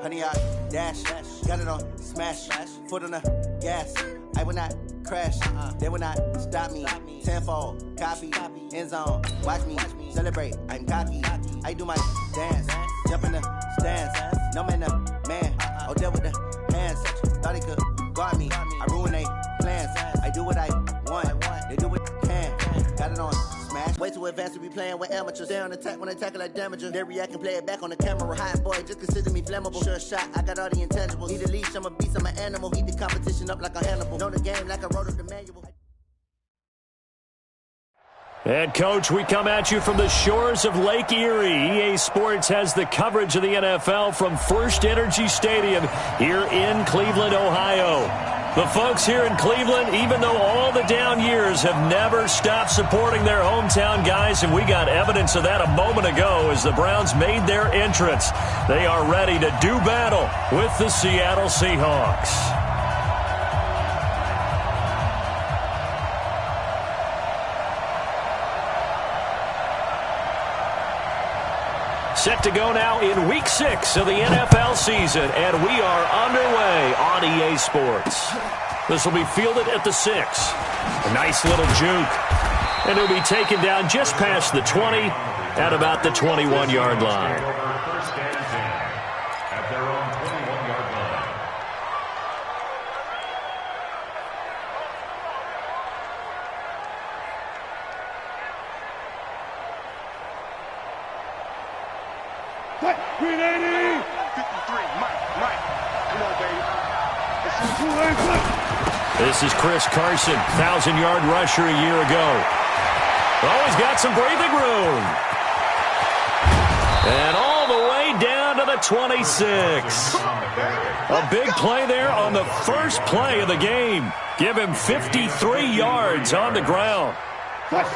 Honey, I dash, got it on smash, foot on the gas. I will not crash, they will not stop me. Tenfold, copy, end zone, watch me celebrate. I'm cocky, I do my dance, jump in the stands. No man, man, oh, deal with the hands. Thought he could guard me, I ruin they plans. I do what I want, they do what they can. Got it on smash. Way too advanced to be playing with amateurs. Stay on attack when I tackle like damager. They react and play it back on the camera. Hot boy, just consider me flammable. Sure shot, I got all the intangibles. Need a leash, I'm a beast, I'm an animal. Eat the competition up like a Hannibal. Know the game like I wrote up the manual. And, Coach, we come at you from the shores of Lake Erie. EA Sports has the coverage of the NFL from First Energy Stadium here in Cleveland, Ohio. The folks here in Cleveland, even though all the down years, have never stopped supporting their hometown guys, and we got evidence of that a moment ago as the Browns made their entrance. They are ready to do battle with the Seattle Seahawks. Set to go now in Week 6 of the NFL season, and we are underway on EA Sports. This will be fielded at the 6. A nice little juke. And it'll be taken down just past the 20 at about the 21-yard line. First and 10 at their own 21-yard line. Green 80! 53, Mike. Come on, baby. This is Chris Carson, 1,000-yard rusher a year ago. Oh, he's got some breathing room. And all the way down to the 26. A big play there on the first play of the game. Give him 53 yards on the ground.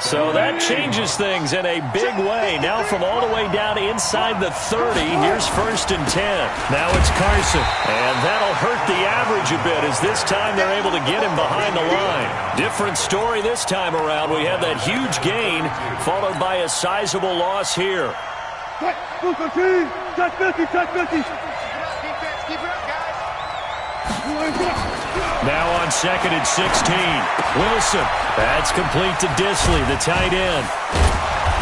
So that changes things in a big way. Now from all the way down inside the 30, here's 1st and 10. Now it's Carson, and that'll hurt the average a bit as this time they're able to get him behind the line. Different story this time around. We have that huge gain followed by a sizable loss here. Now on 2nd and 16. Wilson. That's complete to Disley, the tight end.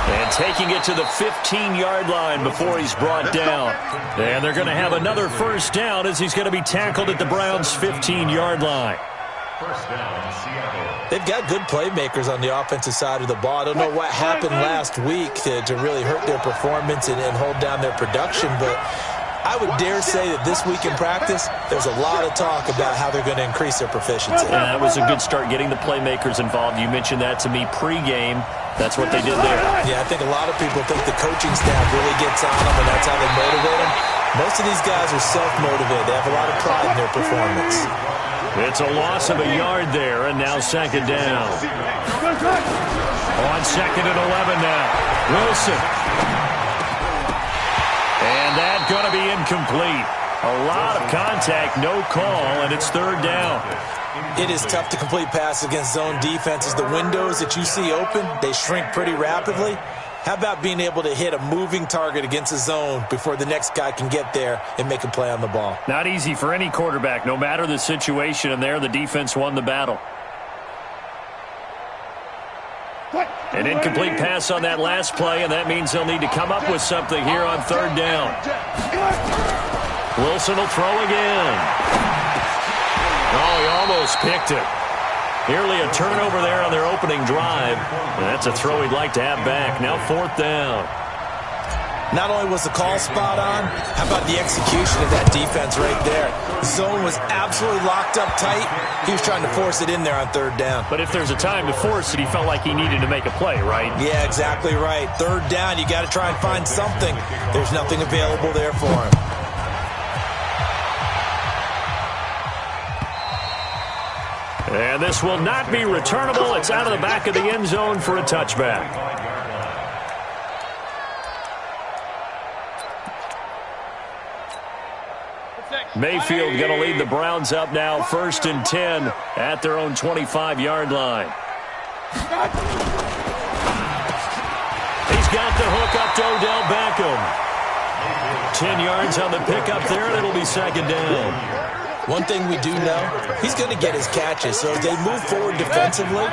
And taking it to the 15-yard line before he's brought down. And they're going to have another first down as he's going to be tackled at the Browns' 15-yard line. First down, Seattle. They've got good playmakers on the offensive side of the ball. I don't know what happened last week to really hurt their performance and hold down their production, but I would dare say that this week in practice, there's a lot of talk about how they're going to increase their proficiency. Yeah, that was a good start getting the playmakers involved. You mentioned that to me pregame. That's what they did there. Yeah, I think a lot of people think the coaching staff really gets on them, and that's how they motivate them. Most of these guys are self-motivated. They have a lot of pride in their performance. It's a loss of a yard there, and now 2nd down. On 2nd and 11 now. Wilson. And that's going to be incomplete. A lot of contact, no call, and it's 3rd down. It is tough to complete passes against zone defenses. The windows that you see open, they shrink pretty rapidly. How about being able to hit a moving target against a zone before the next guy can get there and make a play on the ball? Not easy for any quarterback, no matter the situation, and there the defense won the battle. An incomplete pass on that last play, and that means they'll need to come up with something here on 3rd down. Wilson will throw again. Oh, he almost picked it. Nearly a turnover there on their opening drive. And that's a throw he'd like to have back. Now 4th down. Not only was the call spot on, how about the execution of that defense right there? The zone was absolutely locked up tight. He was trying to force it in there on 3rd down. But if there's a time to force it, he felt like he needed to make a play, right? Yeah, exactly right. 3rd down, you got to try and find something. There's nothing available there for him. And this will not be returnable. It's out of the back of the end zone for a touchback. Mayfield going to lead the Browns up now 1st and 10 at their own 25-yard line. He's got the hook up to Odell Beckham. 10 yards on the pickup there, and it'll be second down. One thing we do know, he's going to get his catches. So as they move forward defensively,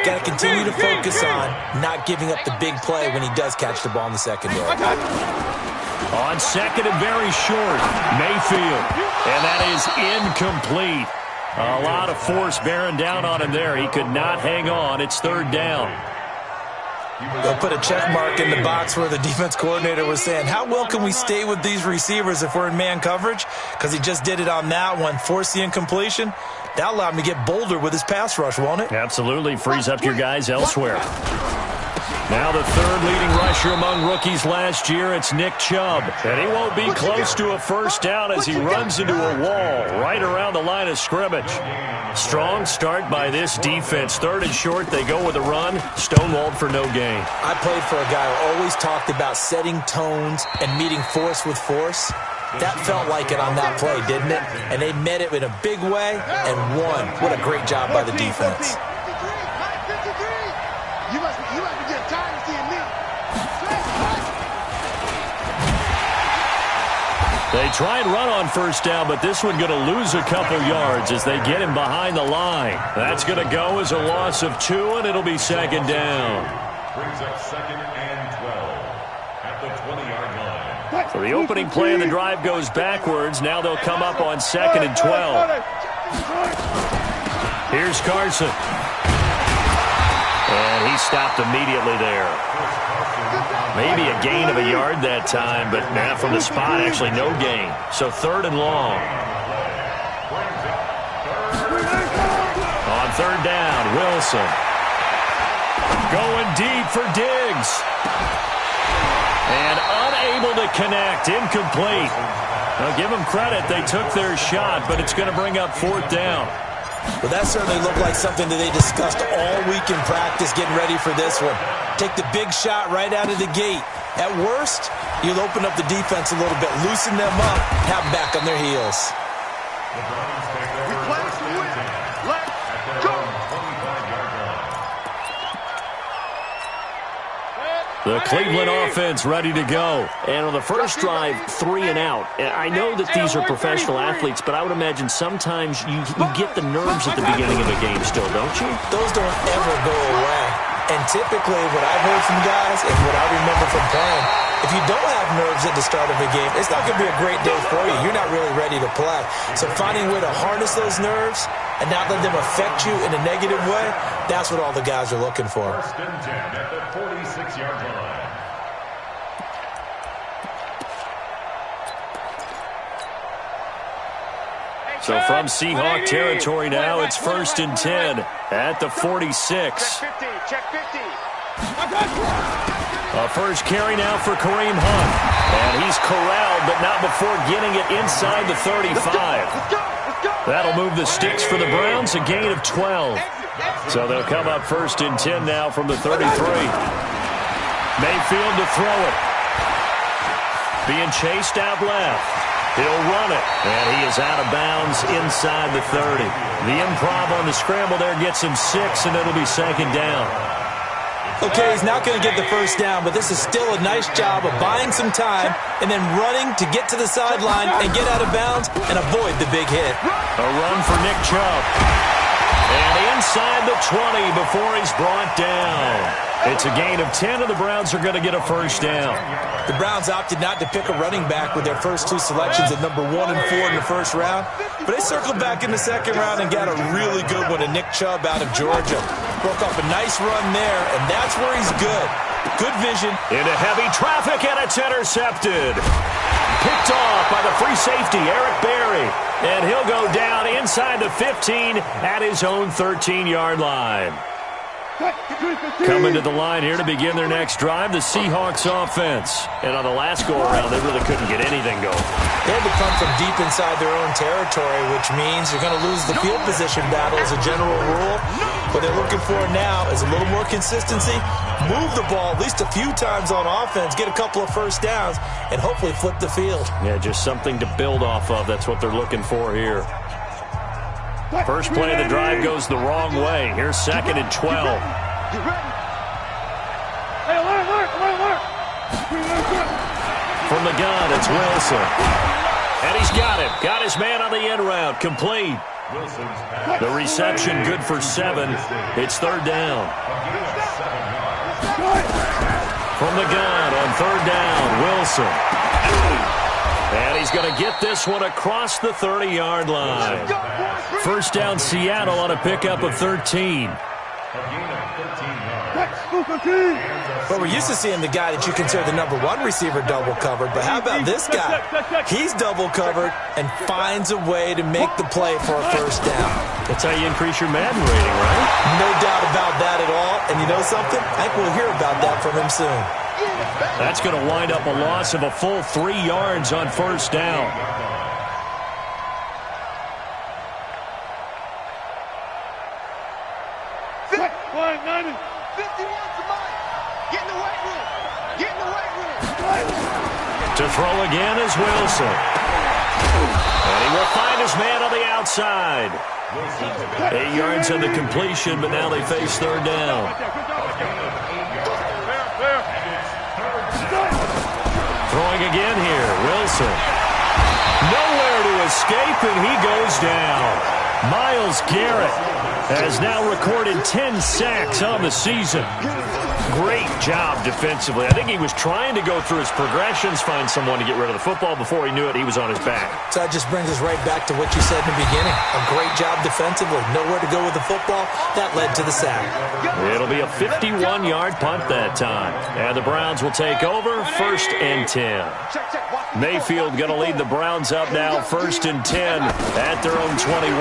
got to continue to focus on not giving up the big play when he does catch the ball in the secondary. On second and very short, Mayfield. And that is incomplete. A lot of force bearing down on him there. He could not hang on. It's third down. They'll put a check mark in the box where the defense coordinator was saying, how well can we stay with these receivers if we're in man coverage? Because he just did it on that one, forced the incompletion. That'll allow him to get bolder with his pass rush, won't it? Absolutely. Frees up your guys elsewhere. Now the third leading rusher among rookies last year, it's Nick Chubb. And he won't be close to a first down as he runs into a wall right around the line of scrimmage. Strong start by this defense. Third and short, they go with a run. Stonewalled for no gain. I played for a guy who always talked about setting tones and meeting force with force. That felt like it on that play, didn't it? And they met it in a big way and won. What a great job by the defense. You must be getting tired of seeing me. They try and run on first down, but this one going to lose a couple yards as they get him behind the line. That's going to go as a loss of 2, and it'll be second down. Brings up second and 12 at the 20-yard line. So the opening play of the drive goes backwards. Now they'll come up on second and 12. Here's Carson. And he stopped immediately there. Maybe a gain of a yard that time, but now from the spot, actually no gain. So third and long. On third down, Wilson. Going deep for Diggs. And unable to connect, incomplete. Now give them credit, they took their shot, but it's going to bring up fourth down. Well, that certainly looked like something that they discussed all week in practice, getting ready for this one. Take the big shot right out of the gate. At worst, you'll open up the defense a little bit, loosen them up, have them back on their heels. We play to win. Let's go. The Cleveland offense ready to go. And on the first drive, 3 and out. I know that these are professional athletes, but I would imagine sometimes you get the nerves at the beginning of a game still, don't you? Those don't ever go away. And typically, what I've heard from guys and what I remember from playing, if you don't have nerves at the start of a game, it's not going to be a great day for you. You're not really ready to play. So finding a way to harness those nerves and not let them affect you in a negative way, that's what all the guys are looking for. First and 10 at the 46-yard line. So from Seahawk territory now, it's first and 10 at the 46. Check 50. A first carry now for Kareem Hunt. And he's corralled, but not before getting it inside the 35. That'll move the sticks for the Browns, a gain of 12. So they'll come up first and 10 now from the 33. Mayfield to throw it. Being chased out left. He'll run it, and he is out of bounds inside the 30. The improv on the scramble there gets him 6, and it'll be second down. Okay, he's not going to get the first down, but this is still a nice job of buying some time and then running to get to the sideline and get out of bounds and avoid the big hit. A run for Nick Chubb. And inside the 20 before he's brought down. It's a gain of 10, and the Browns are going to get a first down. The Browns opted not to pick a running back with their first 2 selections at number 1 and 4 in the first round, but they circled back in the second round and got a really good one to Nick Chubb out of Georgia. Broke off a nice run there, and that's where he's good. Good vision. Into heavy traffic, and it's intercepted. Picked off by the free safety, Eric Berry. And he'll go down inside the 15 at his own 13-yard line. Coming to the line here to begin their next drive, the Seahawks offense. And on the last go-around, they really couldn't get anything going. They had to come from deep inside their own territory, which means you're going to lose the field position battle as a general rule. What they're looking for now is a little more consistency, move the ball at least a few times on offense, get a couple of first downs, and hopefully flip the field. Yeah, just something to build off of. That's what they're looking for here. First play of the drive goes the wrong way. Here's second and 12. From the gun, it's Wilson. And he's got him. Got his man on the end route. Complete. The reception good for 7. It's third down. From the gun on third down, Wilson. And he's going to get this one across the 30-yard line. First down, Seattle on a pickup of 13. Well, we're used to seeing the guy that you consider the number 1 receiver double covered, but how about this guy? He's double covered and finds a way to make the play for a first down. That's how you increase your Madden rating, right? No doubt about that at all. And you know something? I think we'll hear about that from him soon. That's going to wind up a loss of a full 3 yards on first down. To throw again is Wilson. And he will find his man on the outside. 8 yards on the completion, but now they face third down. Throwing again here, Wilson. Nowhere to escape, and he goes down. Myles Garrett has now recorded 10 sacks on the season. Great job defensively. I think he was trying to go through his progressions, find someone to get rid of the football. Before he knew it, he was on his back. So that just brings us right back to what you said in the beginning. A great job defensively. Nowhere to go with the football. That led to the sack. It'll be a 51-yard punt that time. And the Browns will take over, 1st and 10. Mayfield going to lead the Browns up now, 1st and 10 at their own 21.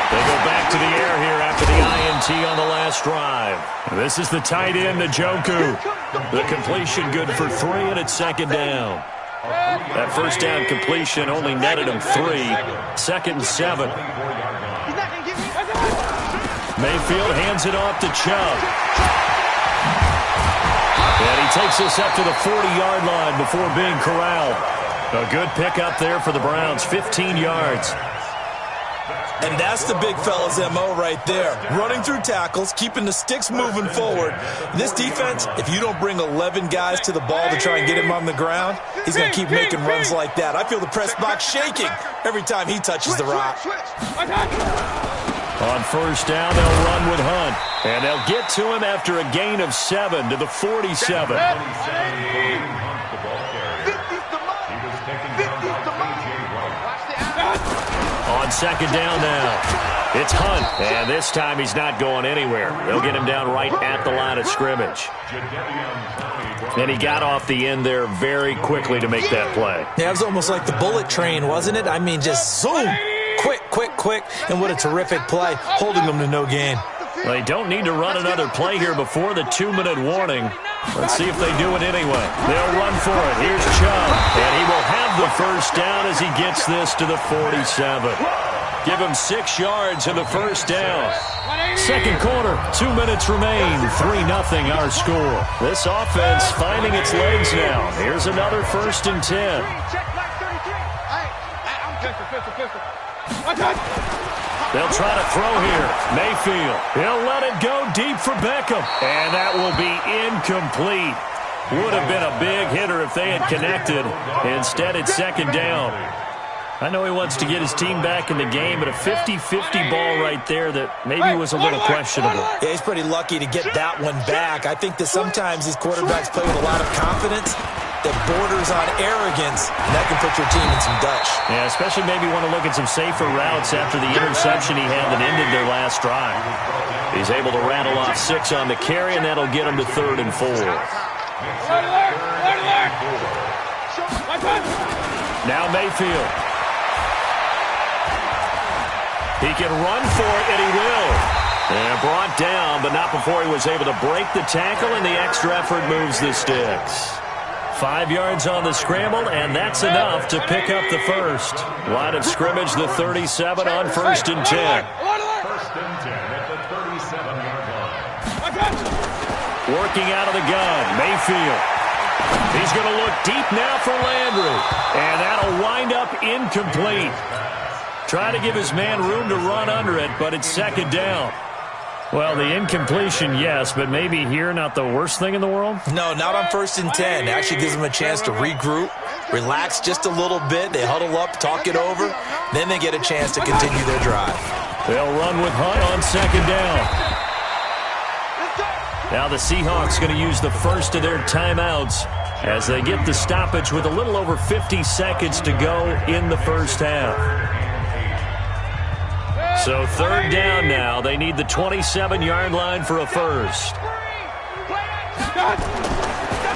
They go back to the air here after the INT on the last drive. This is the tight end, Njoku. The completion good for 3, and it's second down. That first down completion only netted him 3. 2nd and 7. Mayfield hands it off to Chubb. And he takes this up to the 40-yard line before being corralled. A good pickup there for the Browns, 15 yards. And that's the big fella's MO right there. Running through tackles, keeping the sticks moving forward. This defense, if you don't bring 11 guys to the ball to try and get him on the ground, he's going to keep making runs like that. I feel the press box shaking every time he touches the rock. On first down, they'll run with Hunt. And they'll get to him after a gain of 7 to the 47. On second down now, it's Hunt, and this time he's not going anywhere. They'll get him down right at the line of scrimmage. And he got off the end there very quickly to make that play. Yeah, it was almost like the bullet train, wasn't it? I mean, just zoom, quick, quick, quick, and what a terrific play, holding them to no gain. Well, they don't need to run another play here before the 2-minute warning. Let's see if they do it anyway. They'll run for it. Here's Chubb, and he will have the first down as he gets this to the 47. Give him 6 yards in the first down. Second quarter, 2 minutes remain. 3-0 our score. This offense finding its legs now. Here's another 1st and 10. They'll try to throw here. Mayfield. He'll let it go deep for Beckham. And that will be incomplete. Would have been a big hitter if they had connected. Instead, it's second down. I know he wants to get his team back in the game, but a 50-50 ball right there that maybe was a little questionable. Yeah, he's pretty lucky to get that one back. I think that sometimes these quarterbacks play with a lot of confidence that borders on arrogance, and that can put your team in some dutch. Yeah, especially maybe want to look at some safer routes after the interception he had that ended their last drive. He's able to rattle off 6 on the carry, and that'll get him to 3rd and 4. Now Mayfield. He can run for it, and he will. And brought down, but not before he was able to break the tackle, and the extra effort moves the sticks. 5 yards on the scramble, and that's enough to pick up the first. Line of scrimmage, the 37 on 1st and 10. 1st and 10 at the 37-yard line. Working out of the gun, Mayfield. He's going to look deep now for Landry, and that'll wind up incomplete. Try to give his man room to run under it, but it's second down. Well, the incompletion, yes, but maybe here not the worst thing in the world? No, not on 1st and 10. It actually gives them a chance to regroup, relax just a little bit. They huddle up, talk it over. Then they get a chance to continue their drive. They'll run with Hunt on 2nd down. Now the Seahawks going to use the first of their timeouts as they get the stoppage with a little over 50 seconds to go in the first half. So 3rd down now. They need the 27-yard line for a first.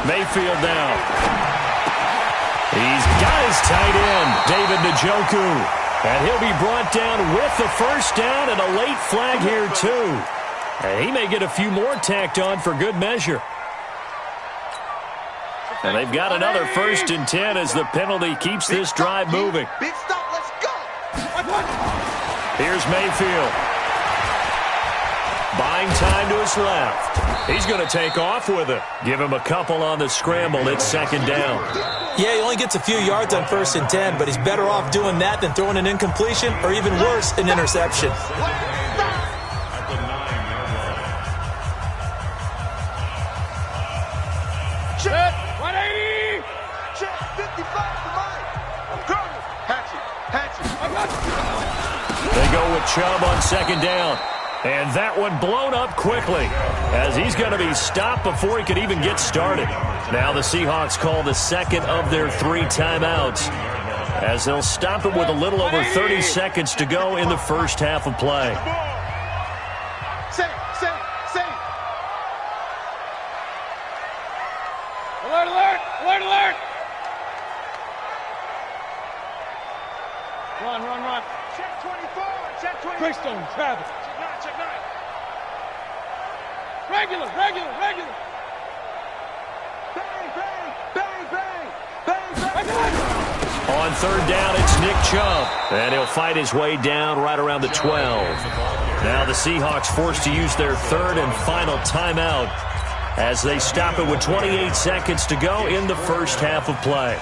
Mayfield now. He's got his tight end, David Njoku. And he'll be brought down with the first down and a late flag here, too. And he may get a few more tacked on for good measure. And they've got another 1st and 10 as the penalty keeps this drive moving. Big stop, let's go. Here's Mayfield. Buying time to his left. He's going to take off with it. Give him a couple on the scramble. It's 2nd down. Yeah, he only gets a few yards on 1st and 10, but he's better off doing that than throwing an incompletion or even worse, an interception. Check 180. Check 55 to mine. I'm coming. Hatchet. They go with Chubb on 2nd down. And that one blown up quickly as he's going to be stopped before he could even get started. Now the Seahawks call the 2nd of their 3 timeouts as they'll stop it with a little over 30 seconds to go in the first half of play. Say. Alert. Run. Check 24. Check 24. Greystone, Travis. Check 9. Regular. Bang. On 3rd down, it's Nick Chubb. And he'll fight his way down right around the 12. Now the Seahawks forced to use their 3rd and final timeout as they stop it with 28 seconds to go in the first half of play.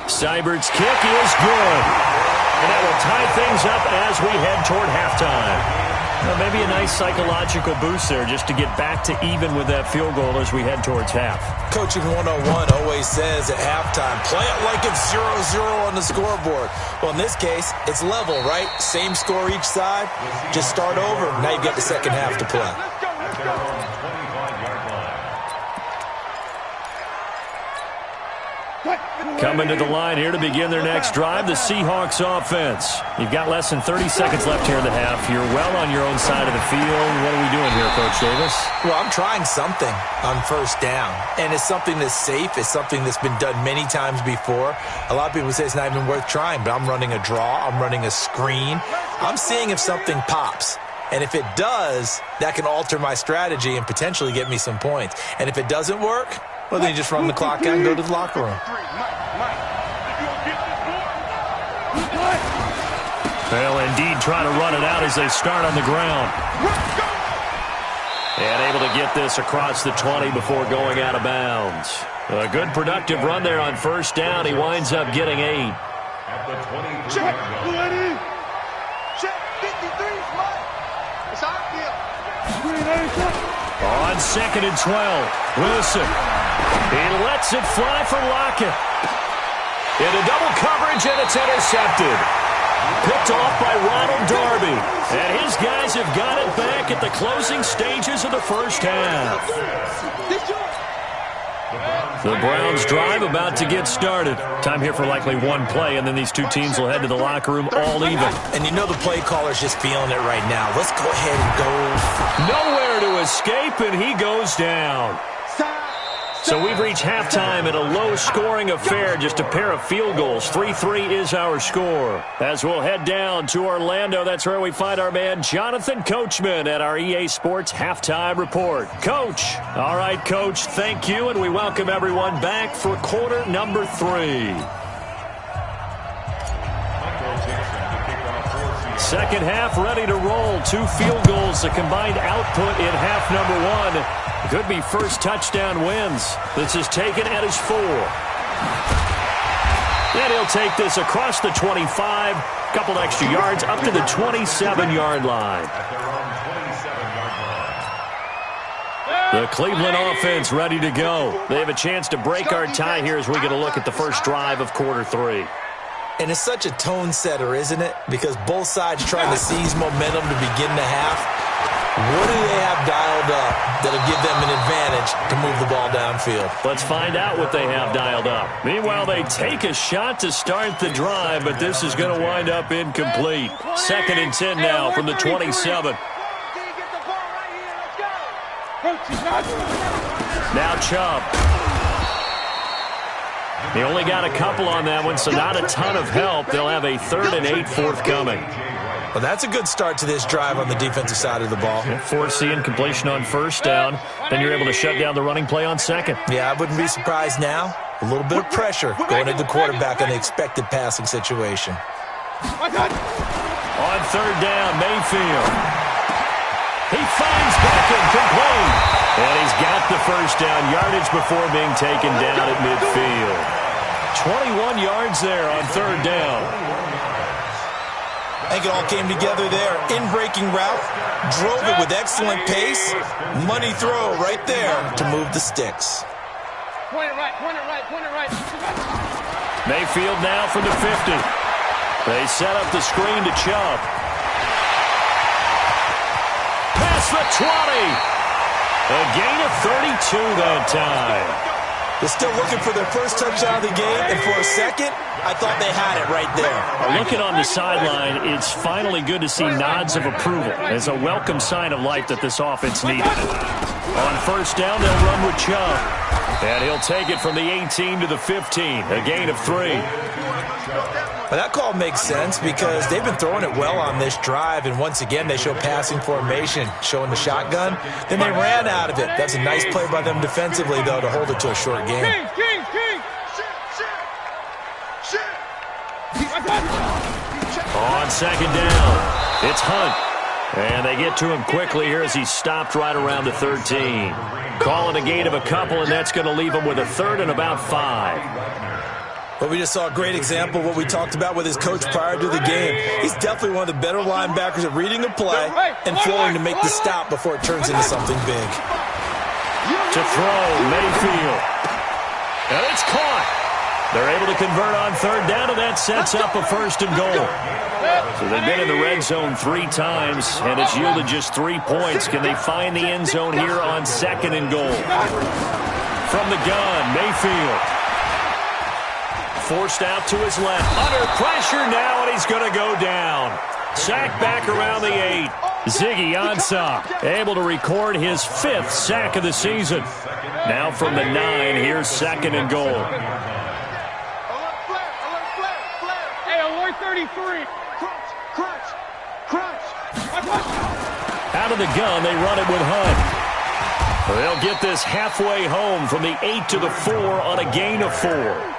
Seibert's kick is good. And that will tie things up as we head toward halftime. Well, maybe a nice psychological boost there just to get back to even with that field goal as we head towards half. Coaching 101 always says at halftime, play it like it's 0-0 on the scoreboard. Well, in this case, it's level, right? Same score each side. Just start over. Now you get the second half to play. Let's go. Coming to the line here to begin their next drive, the Seahawks offense. You've got less than 30 seconds left here in the half. You're well on your own side of the field. What are we doing here, Coach Davis? Well, I'm trying something on 1st down, and it's something that's safe. It's something that's been done many times before. A lot of people say it's not even worth trying, but I'm running a draw. I'm running a screen. I'm seeing if something pops. And if it does, that can alter my strategy and potentially get me some points. And if it doesn't work, well, then you just run the clock out and go to the locker room. They'll indeed try to run it out as they start on the ground. And able to get this across the 20 before going out of bounds. A good productive run there on 1st down. He winds up getting 8. At the 23. Check 20. Check 53 is mine. It's our deal. On 2nd and 12, Wilson. He lets it fly for Lockett. Into double coverage, and it's intercepted. Picked off by Ronald Darby. And his guys have got it back at the closing stages of the first half. The Browns drive about to get started. Time here for likely one play, and then these two teams will head to the locker room all even. And you know the play caller's just feeling it right now. Let's go ahead and go. Nowhere to escape, and he goes down. So we've reached halftime at a low-scoring affair, just a pair of field goals. 3-3 is our score. As we'll head down to Orlando, that's where we find our man Jonathan Coachman at our EA Sports Halftime Report. Coach. All right, Coach, thank you, and we welcome everyone back for quarter number 3. Second half ready to roll. 2 field goals, the combined output in half number 1. Could be first touchdown wins. This is taken at his 4. And he'll take this across the 25, a couple extra yards, up to the 27-yard line. The Cleveland offense ready to go. They have a chance to break our tie here as we get a look at the first drive of quarter 3. And it's such a tone setter, isn't it? Because both sides trying to seize momentum to begin the half. What do they have dialed up that'll give them an advantage to move the ball downfield? Let's find out what they have dialed up. Meanwhile, they take a shot to start the drive, but this is going to wind up incomplete. 2nd and 10 now from the 27. Now Chubb. He only got a couple on that one, so not a ton of help. They'll have a 3rd and 8 forthcoming. Well, that's a good start to this drive on the defensive side of the ball. Forcing completion on 1st down. Then you're able to shut down the running play on 2nd. Yeah, I wouldn't be surprised now. A little bit of pressure going into the quarterback in the expected passing situation. On 3rd down, Mayfield. He finds Beckham, complete. And he's got the first down yardage before being taken down at midfield. 21 yards there on 3rd down. I think it all came together there. In-breaking route, drove it with excellent pace. Money throw right there to move the sticks. Point it right, point it right, point it right. Mayfield now from the 50. They set up the screen to Chubb. Past the 20. A gain of 32 that time. They're still looking for their first touchdown of the game, and for a second, I thought they had it right there. Looking on the sideline, it's finally good to see nods of approval. It's a welcome sign of life that this offense needed. On 1st down, they'll run with Chubb. And he'll take it from the 18 to the 15, a gain of 3. Well, that call makes sense because they've been throwing it well on this drive, and once again, they show passing formation, showing the shotgun. Then they ran out of it. That's a nice play by them defensively, though, to hold it to a short game. On 2nd down, it's Hunt. And they get to him quickly here as he's stopped right around the 13. Calling a gain of a couple, and that's going to leave him with a 3rd and about 5. But we just saw a great example of what we talked about with his coach prior to the game. He's definitely one of the better linebackers at reading a play and flowing to make the stop before it turns into something big. To throw, Mayfield. And it's caught. They're able to convert on 3rd down, and that sets up a 1st and goal. So they've been in the red zone 3 times, and it's yielded just 3 points. Can they find the end zone here on 2nd and goal? From the gun, Mayfield. Forced out to his left. Under pressure now, and he's going to go down. Sacked back around the 8. Ziggy Ansah able to record his 5th sack of the season. Now from the 9, here's 2nd and goal. Hey, alert 33. Crunch. Out of the gun, they run it with Hunt. They'll get this halfway home from the 8 to the 4 on a gain of 4.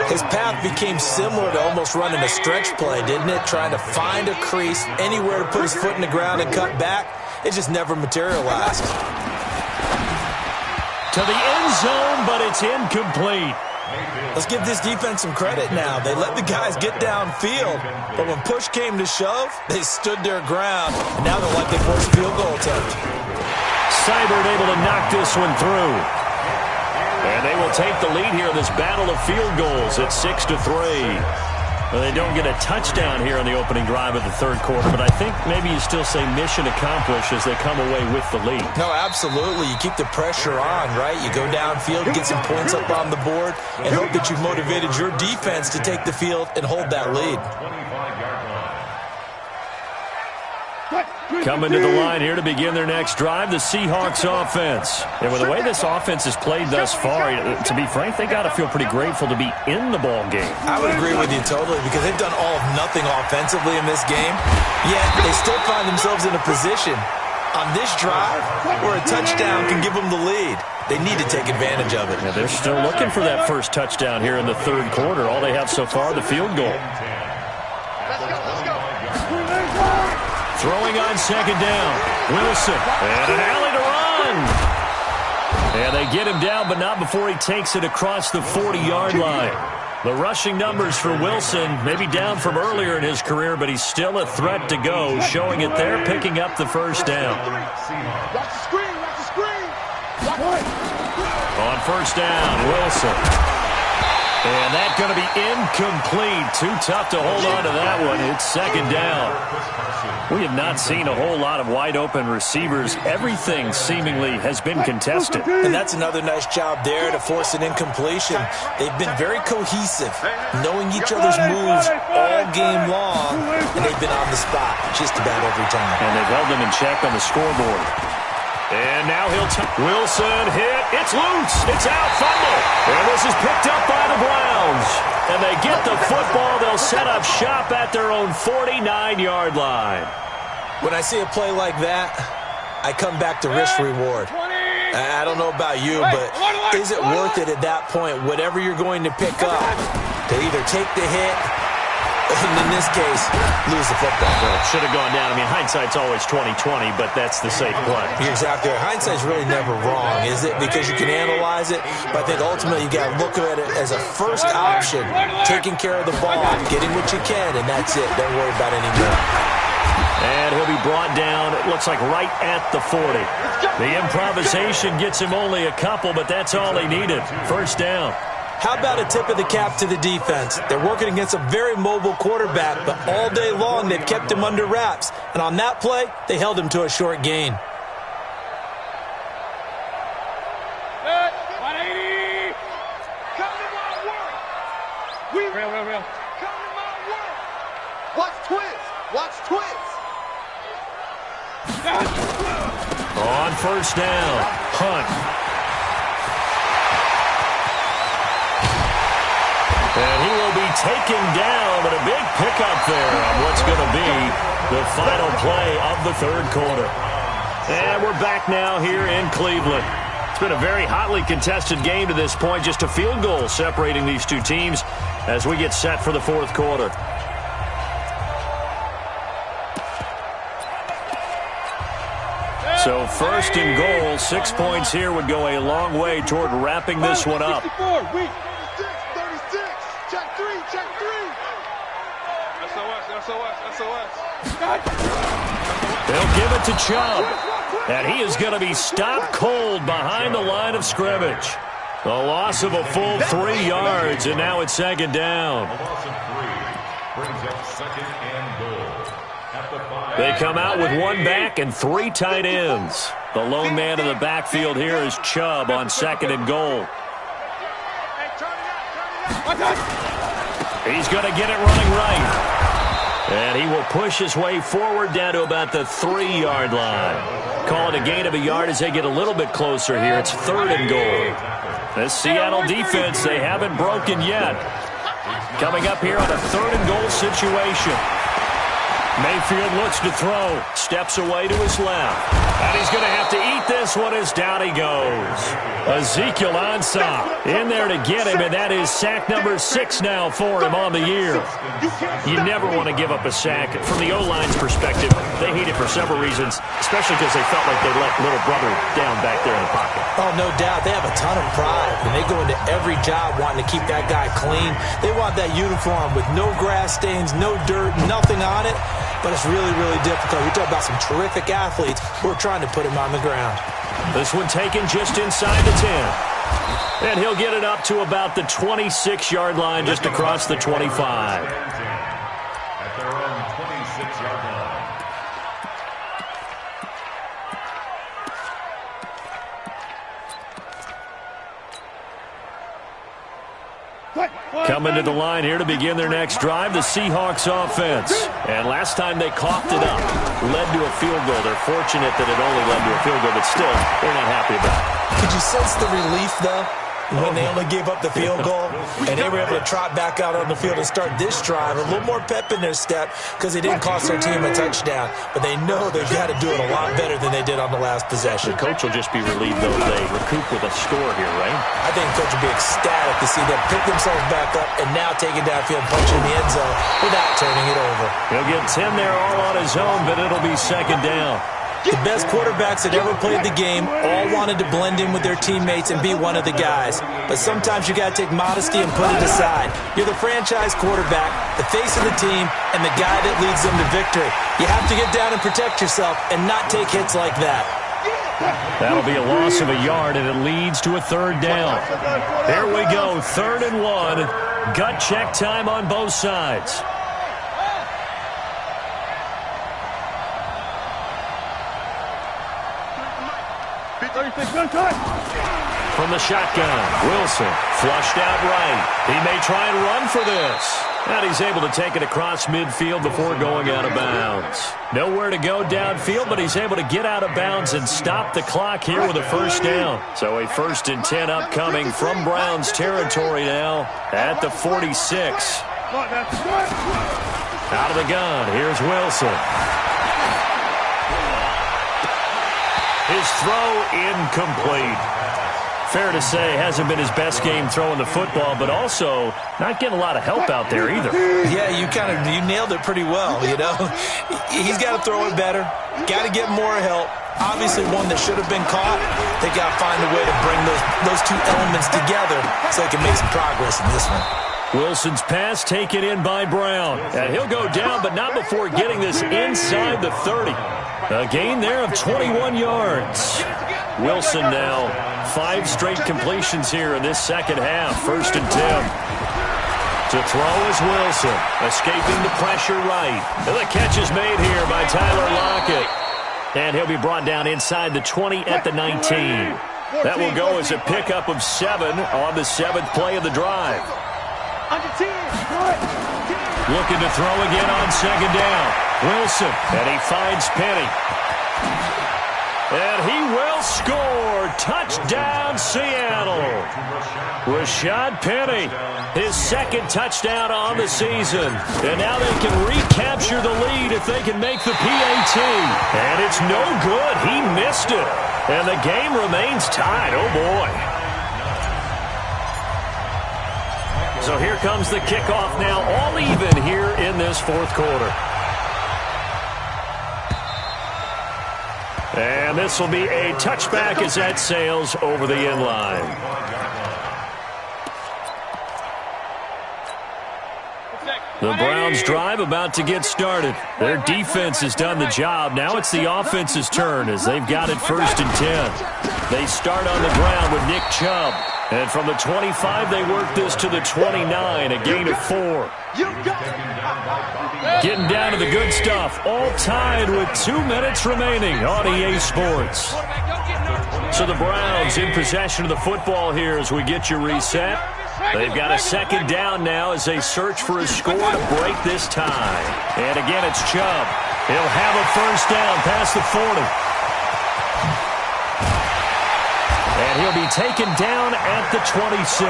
His path became similar to almost running a stretch play, didn't it? Trying to find a crease, anywhere to put his foot in the ground and cut back. It just never materialized. To the end zone, but it's incomplete. Let's give this defense some credit now. They let the guys get downfield, but when push came to shove, they stood their ground, and now they're like they forced a field goal attempt. Seibert able to knock this one through. And they will take the lead here in this battle of field goals at 6-3. Well, they don't get a touchdown here on the opening drive of the 3rd quarter, but I think maybe you still say mission accomplished as they come away with the lead. No, absolutely. You keep the pressure on, right? You go downfield, get some points up on the board, and hope that you've motivated your defense to take the field and hold that lead. Coming to the line here to begin their next drive, the Seahawks offense. And with the way this offense has played thus far, to be frank, they got to feel pretty grateful to be in the ball game. I would agree with you totally because they've done all of nothing offensively in this game, yet they still find themselves in a position on this drive where a touchdown can give them the lead. They need to take advantage of it. Yeah, they're still looking for that first touchdown here in the 3rd quarter. All they have so far, the field goal. Throwing on 2nd down. Wilson. And an alley to run. And they get him down, but not before he takes it across the 40-yard line. The rushing numbers for Wilson, maybe down from earlier in his career, but he's still a threat to go, showing it there, picking up the first down. Watch the screen, watch the screen. On first down, Wilson. And that's going to be incomplete. Too tough to hold on to that one. It's second down. We have not seen a whole lot of wide-open receivers. Everything seemingly has been contested. And that's another nice job there to force an incompletion. They've been very cohesive, knowing each other's moves all game long, and they've been on the spot just about every time. And they've held them in check on the scoreboard. And now Wilson hit. It's loose. It's out. Fumble. And this is picked up by the Browns. And they get the football. They'll set up shop at their own 49-yard line. When I see a play like that, I come back to risk-reward. I don't know about you, but is it worth it at that point, whatever you're going to pick up, to either take the hit, and in this case, lose the football? Well, it should have gone down. I mean, hindsight's always 20/20, but that's the safe play. You're exactly right. Hindsight's really never wrong, is it? Because you can analyze it, but I think ultimately you got to look at it as a first option, taking care of the ball, getting what you can, and that's it. Don't worry about any more. And he'll be brought down, it looks like right at the 40. The improvisation gets him only a couple, but that's all he needed. First down. How about a tip of the cap to the defense? They're working against a very mobile quarterback, but all day long they've kept him under wraps. And on that play, they held him to a short gain. 180. Come to my work. Real. Come to my work. Watch twist. Watch twist. On first down, Hunt. And he will be taken down, but a big pickup there on what's going to be the final play of the third quarter. And we're back now here in Cleveland. It's been a very hotly contested game to this point, just a field goal separating these two teams as we get set for the fourth quarter. So first and goal, 6 points here would go a long way toward wrapping this one up. 64, weak. 36, check three. SOS. They'll give it to Chubb. And he is going to be stopped cold behind the line of scrimmage. A loss of a full 3 yards, and now it's second down. A loss of 3 brings up second and goal. They come out with one back and 3 tight ends. The lone man in the backfield here is Chubb on second and goal. He's going to get it running right. And he will push his way forward down to about the 3-yard line. Call it a gain of a yard as they get a little bit closer here. It's third and goal. This Seattle defense, they haven't broken yet. Coming up here on a third and goal situation. Mayfield looks to throw, steps away to his left. And he's going to have to eat this one as down he goes. Ezekiel Ansah in there to get him, and that is sack number 6 now for him on the year. You never want to give up a sack. From the O-line's perspective, they hate it for several reasons, especially because they felt like they let little brother down back there in the pocket. Oh, no doubt. They have a ton of pride, and they go into every job wanting to keep that guy clean. They want that uniform with no grass stains, no dirt, nothing on it. But it's really, really difficult. You're talking about some terrific athletes who are trying to put him on the ground. This one taken just inside the 10. And he'll get it up to about the 26-yard line, just across the 25. At their own 26-yard line. Coming to the line here to begin their next drive, the Seahawks offense. And last time they coughed it up, led to a field goal. They're fortunate that it only led to a field goal, but still, they're not happy about it. Could you sense the relief, though, when they only gave up the field goal and they were able to trot back out on the field and start this drive? A little more pep in their step because they didn't cost their team a touchdown, but they know they've got to do it a lot better than they did on the last possession. The coach will just be relieved, though, if they recoup with a score here, right? I think the coach will be ecstatic to see them pick themselves back up and now take it downfield, punch in the end zone without turning it over. He'll get 10 there all on his own, but it'll be second down. The best quarterbacks that ever played the game all wanted to blend in with their teammates and be one of the guys. But sometimes you got to take modesty and put it aside. You're the franchise quarterback, the face of the team, and the guy that leads them to victory. You have to get down and protect yourself and not take hits like that. That'll be a loss of a yard, and it leads to a third down. Here we go, 3rd and 1. Gut check time on both sides. From the shotgun, Wilson flushed out right. He may try and run for this. And he's able to take it across midfield before going out of bounds. Nowhere to go downfield, but he's able to get out of bounds and stop the clock here with a first down. So a 1st and 10 upcoming from Browns territory now at the 46. Out of the gun, here's Wilson. His throw incomplete. Fair to say, hasn't been his best game throwing the football, but also not getting a lot of help out there either. Yeah, you nailed it pretty well, you know. He's got to throw it better. Got to get more help. Obviously one that should have been caught. They got to find a way to bring those two elements together so they can make some progress in this one. Wilson's pass taken in by Brown. And he'll go down, but not before getting this inside the 30. A gain there of 21 yards. Wilson now 5 straight completions here in this second half. 1st and 10. To throw is Wilson. Escaping the pressure right. And the catch is made here by Tyler Lockett. And he'll be brought down inside the 20 at the 19. That will go as a pickup of 7 on the 7th play of the drive. Looking to throw again on 2nd down. Wilson, and he finds Penny. And he will score. Touchdown, Seattle. Rashad Penny, his 2nd touchdown on the season. And now they can recapture the lead if they can make the PAT. And it's no good. He missed it. And the game remains tied. Oh, boy. So here comes the kickoff now, all even here in this 4th quarter. And this will be a touchback as that sails over the end line. The Browns drive about to get started. Their defense has done the job. Now it's the offense's turn as they've got it 1st and 10. They start on the ground with Nick Chubb. And from the 25, they work this to the 29, a gain of 4. Getting down to the good stuff, all tied with 2 minutes remaining on EA Sports. So the Browns in possession of the football here as we get you reset. They've got a 2nd down now as they search for a score to break this tie. And again, it's Chubb. He'll have a 1st down past the 40. And he'll be taken down at the 26.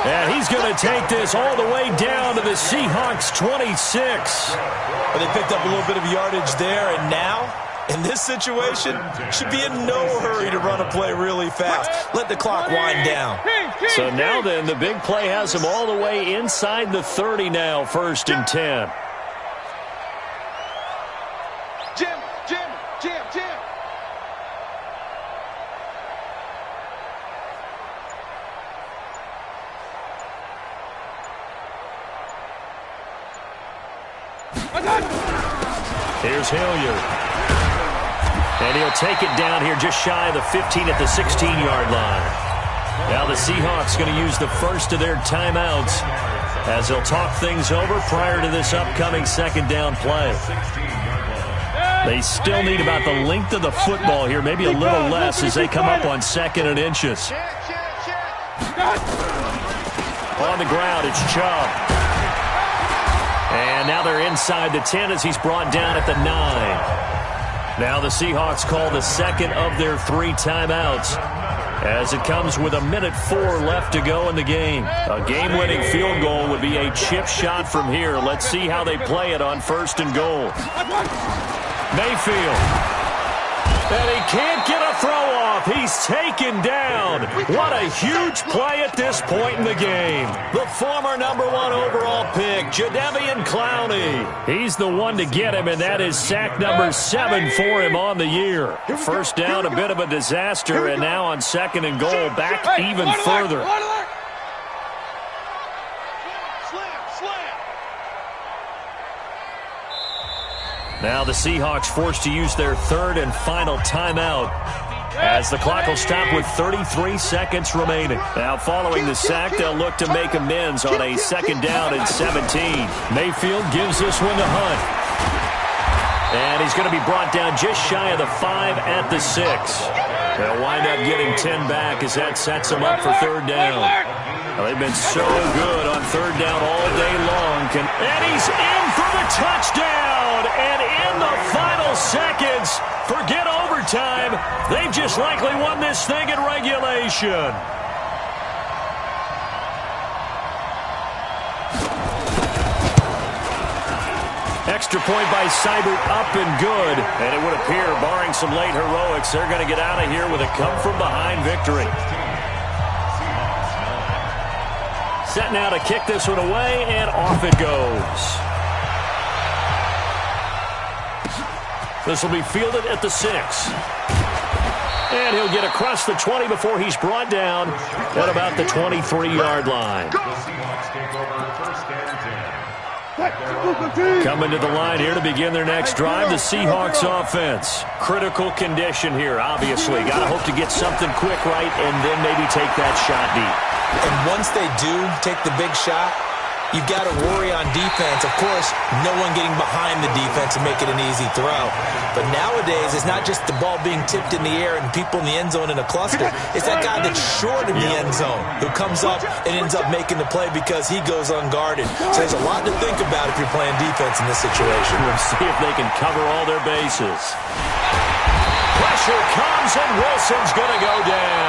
And he's going to take this all the way down to the Seahawks 26. Well, they picked up a little bit of yardage there, and now, in this situation, should be in no hurry to run a play really fast. Let the clock wind down. So now then, the big play has him all the way inside the 30 now, 1st and 10. Jim. Here's Hilliard. And he'll take it down here just shy of the 15 at the 16-yard line. Now the Seahawks going to use the first of their timeouts as they'll talk things over prior to this upcoming 2nd down play. They still need about the length of the football here, maybe a little less as they come up on 2nd and inches. On the ground, it's Chubb. And now they're inside the 10 as he's brought down at the 9. Now the Seahawks call the 2nd of their 3 timeouts as it comes with 1:04 left to go in the game. A game-winning field goal would be a chip shot from here. Let's see how they play it on 1st and goal. Mayfield. And he can't get a throw off. He's taken down. What a huge play at this point in the game. The former #1 overall pick, Jadeveon Clowney. He's the one to get him, and that is sack number 7 for him on the year. First down, a bit of a disaster, and now on 2nd and goal, back even further. Now the Seahawks forced to use their 3rd and final timeout as the clock will stop with 33 seconds remaining. Now following the sack, they'll look to make amends on a 2nd down and 17. Mayfield gives this one to Hunt. And he's going to be brought down just shy of the 5 at the 6. They'll wind up getting 10 back as that sets them up for 3rd down. Well, they've been so good on 3rd down all day long. And he's in for the touchdown. And in the final seconds, forget overtime. They've just likely won this thing in regulation. Extra point by Seibert, up and good. And it would appear, barring some late heroics, they're going to get out of here with a come-from-behind victory. Set now to kick this one away, and off it goes. This will be fielded at the 6. And he'll get across the 20 before he's brought down at about the 23-yard line. Coming to the line here to begin their next drive, the Seahawks offense. Critical condition here, obviously. Got to hope to get something quick right and then maybe take that shot deep. And once they do take the big shot, you've got to worry on defense. Of course, no one getting behind the defense and make it an easy throw. But nowadays, it's not just the ball being tipped in the air and people in the end zone in a cluster. It's that guy that's short of the end zone who comes up and ends up making the play because he goes unguarded. So there's a lot to think about if you're playing defense in this situation. We'll see if they can cover all their bases. Pressure comes, and Wilson's going to go down.